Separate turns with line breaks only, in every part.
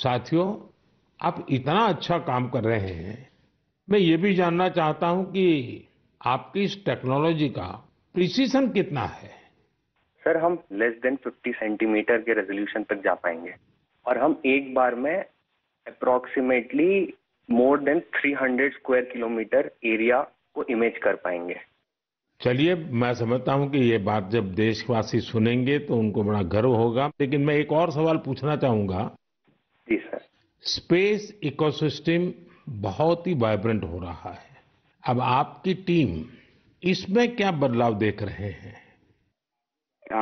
साथियों, आप इतना अच्छा काम कर रहे हैं। मैं ये भी जानना चाहता हूं कि आपकी इस टेक्नोलॉजी का प्रिसिशन कितना है।
सर, हम लेस देन 50 सेंटीमीटर के रेजोल्यूशन तक जा पाएंगे और हम एक बार में approximately more than 300 square kilometre area को इमेज कर पाएंगे।
चलिए, मैं समझता हूं कि ये बात जब देशवासी सुनेंगे तो उनको बड़ा गर्व होगा, लेकिन मैं एक और सवाल पूछना चाहूंगा।
जी सर।
स्पेस इकोसिस्टम बहुत ही वाइब्रेंट हो रहा है। अब आपकी टीम इसमें क्या बदलाव देख रहे हैं।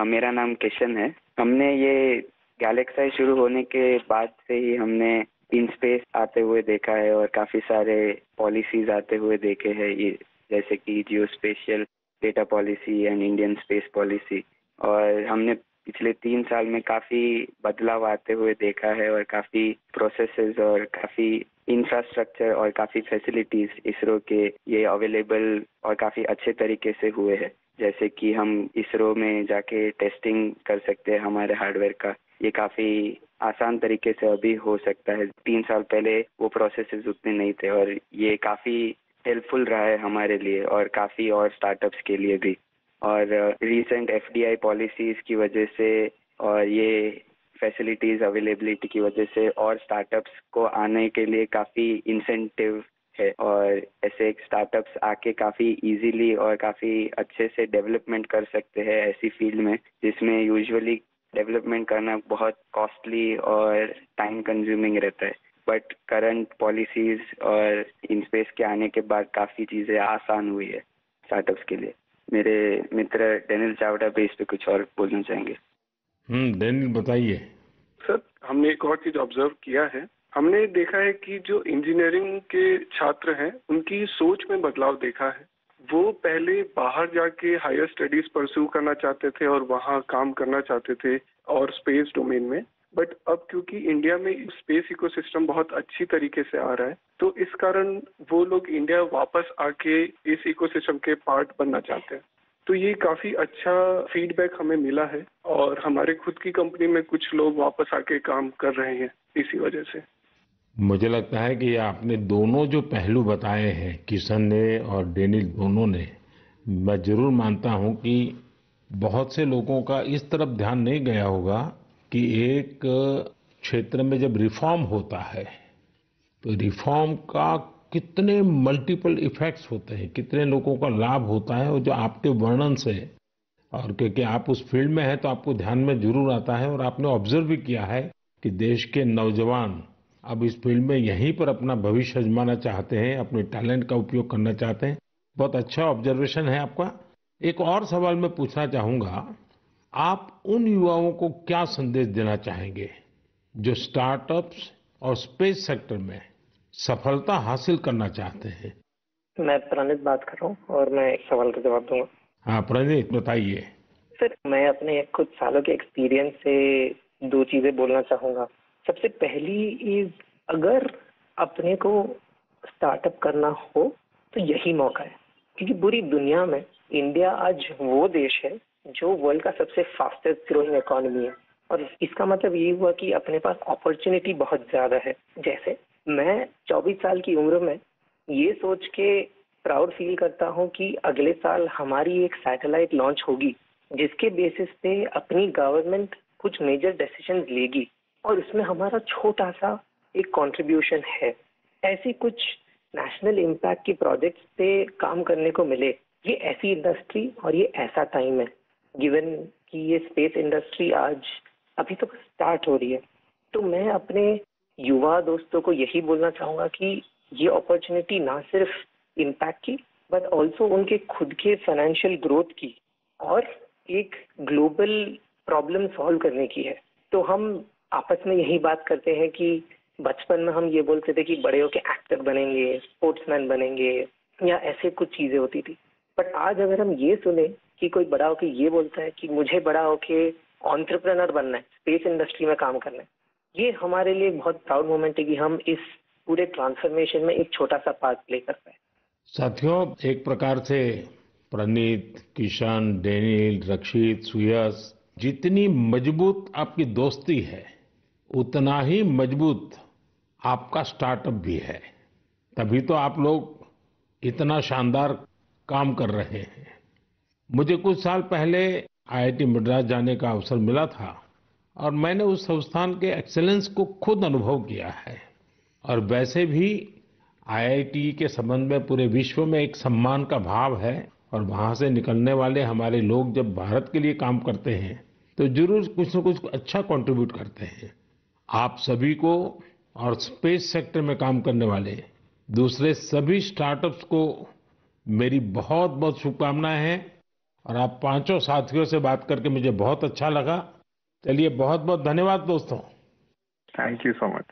मेरा नाम किशन है। हमने ये गैलेक्साई शुरू होने के बाद से ही हमने इन स्पेस आते हुए देखा है और काफी सारे पॉलिसीज आते हुए देखे हैं, ये जैसे कि geospatial data policy and Indian space policy. और हमने पिछले 3 साल में काफी बदलाव आते हुए देखा है और काफी प्रोसेसेस और काफी इंफ्रास्ट्रक्चर और काफी फैसिलिटीज इसरो के ये अवेलेबल और काफी अच्छे तरीके से हुए हैं। जैसे कि हम इसरो में जाके टेस्टिंग कर सकते हैं हमारे हार्डवेयर का, ये काफी आसान तरीके से अभी हो सकता है। 3 साल पहले वो प्रोसेसेस उतने नहीं थे और ये काफी हेल्पफुल रहा है हमारे लिए और काफी और स्टार्टअप्स के लिए भी। और रीसेंट एफडीआई पॉलिसीज की वजह से और ये फैसिलिटीज अवेलेबिलिटी की वजह से और स्टार्टअप्स को आने के लिए काफी इंसेंटिव है और ऐसे एक स्टार्टअप्स आके काफी इजीली और काफी अच्छे से डेवलपमेंट कर सकते हैं ऐसी फील्ड में जिसमें यूजुअली डेवलपमेंट करना बहुत कॉस्टली और टाइम कंज्यूमिंग रहता है। बट करंट पॉलिसीज और इन स्पेस के आने के बाद काफी चीजें आसान हुई है स्टार्टअप्स के लिए। मेरे मित्र डेनियल चावड़ा भी इस पे कुछ और बोलना चाहेंगे।
डेनियल बताइए।
सर, हमने एक और चीज ऑब्जर्व किया है। हमने देखा है कि जो इंजीनियरिंग के छात्र हैं उनकी सोच में बदलाव देखा है। वो पहले बाहर जाके हायर स्टडीज परस्यू करना चाहते थे और वहाँ काम करना चाहते थे और स्पेस डोमेन में। बट अब क्योंकि इंडिया में स्पेस इकोसिस्टम बहुत अच्छी तरीके से आ रहा है तो इस कारण वो लोग इंडिया वापस आके इस इकोसिस्टम के पार्ट बनना चाहते हैं। तो ये काफी अच्छा फीडबैक हमें मिला है और हमारे खुद की कंपनी में कुछ लोग वापस आके काम कर रहे हैं इसी वजह से।
मुझे लगता है कि आपने दोनों जो पहलू बताए हैं, किशन ने और डेनियल दोनों ने, मैं जरूर मानता हूं कि बहुत से लोगों का इस तरफ ध्यान नहीं गया होगा कि एक क्षेत्र में जब रिफॉर्म होता है तो रिफॉर्म का कितने मल्टीपल इफेक्ट्स होते हैं, कितने लोगों का लाभ होता है। और जो आपके वर्णन से, और क्योंकि आप उस फील्ड में हैं तो आपको ध्यान में जरूर आता है और आपने ऑब्जर्व भी किया है कि देश के नौजवान अब इस फील्ड में यहीं पर अपना भविष्य आजमाना चाहते हैं, अपने टैलेंट का उपयोग करना चाहते हैं। बहुत अच्छा ऑब्जर्वेशन है आपका। एक और सवाल मैं पूछना चाहूंगा, आप उन युवाओं को क्या संदेश देना चाहेंगे जो स्टार्टअप्स और स्पेस सेक्टर में सफलता हासिल करना चाहते हैं।
मैं प्रणीत बात कर रहा हूँ और मैं एक सवाल का जवाब दूंगा।
हाँ प्रणीत, बताइए।
सर, मैं अपने कुछ सालों के एक्सपीरियंस से 2 चीजें बोलना चाहूंगा। सबसे पहली इज, अगर अपने को स्टार्टअप करना हो तो यही मौका है, क्योंकि पूरी दुनिया में इंडिया आज वो देश है जो वर्ल्ड का सबसे फास्टेस्ट ग्रोइंग इकोनॉमी है। और इसका मतलब ये हुआ कि अपने पास अपॉर्चुनिटी बहुत ज्यादा है। जैसे मैं 24 साल की उम्र में ये सोच के प्राउड फील करता हूँ कि अगले साल हमारी एक सैटेलाइट लॉन्च होगी जिसके बेसिस पे अपनी गवर्नमेंट कुछ मेजर डिसीजंस लेगी और उसमें हमारा छोटा सा एक कंट्रीब्यूशन है। ऐसी कुछ नेशनल इम्पैक्ट की प्रोजेक्ट्स पे काम करने को मिले, ये ऐसी इंडस्ट्री और ये ऐसा टाइम है, गिवन कि ये स्पेस इंडस्ट्री आज अभी तो स्टार्ट हो रही है। तो मैं अपने युवा दोस्तों को यही बोलना चाहूंगा कि ये अपॉर्चुनिटी ना सिर्फ इम्पैक्ट की बट ऑल्सो उनके खुद के फाइनेंशियल ग्रोथ की और एक ग्लोबल प्रॉब्लम सॉल्व करने की है। तो हम आपस में यही बात करते हैं कि बचपन में हम ये बोलते थे कि बड़े होके एक्टर बनेंगे, स्पोर्ट्समैन बनेंगे या ऐसे कुछ चीजें होती थी। बट आज अगर हम ये सुने कि कोई बड़ा होके ये बोलता है कि मुझे बड़ा होके एंटरप्रेन्योर बनना है, स्पेस इंडस्ट्री में काम करना है, ये हमारे लिए बहुत प्राउड मोमेंट है कि हम इस पूरे ट्रांसफॉर्मेशन में एक छोटा सा पार्ट प्ले कर पाए।
साथियों, एक प्रकार से प्रणीत, किशन, डेनियल, रक्षित, सुयश, जितनी मजबूत आपकी दोस्ती है उतना ही मजबूत आपका स्टार्टअप भी है। तभी तो आप लोग इतना शानदार काम कर रहे हैं। मुझे कुछ साल पहले आईआईटी मद्रास जाने का अवसर मिला था और मैंने उस संस्थान के एक्सीलेंस को खुद अनुभव किया है। और वैसे भी आईआईटी के संबंध में पूरे विश्व में एक सम्मान का भाव है और वहां से निकलने वाले हमारे लोग जब भारत के लिए काम करते हैं तो जरूर कुछ न कुछ अच्छा कंट्रीब्यूट करते हैं। आप सभी को और स्पेस सेक्टर में काम करने वाले दूसरे सभी स्टार्टअप्स को मेरी बहुत बहुत शुभकामनाएं हैं। और आप पांचों साथियों से बात करके मुझे बहुत अच्छा लगा। चलिए, बहुत बहुत धन्यवाद दोस्तों।
Thank you so much.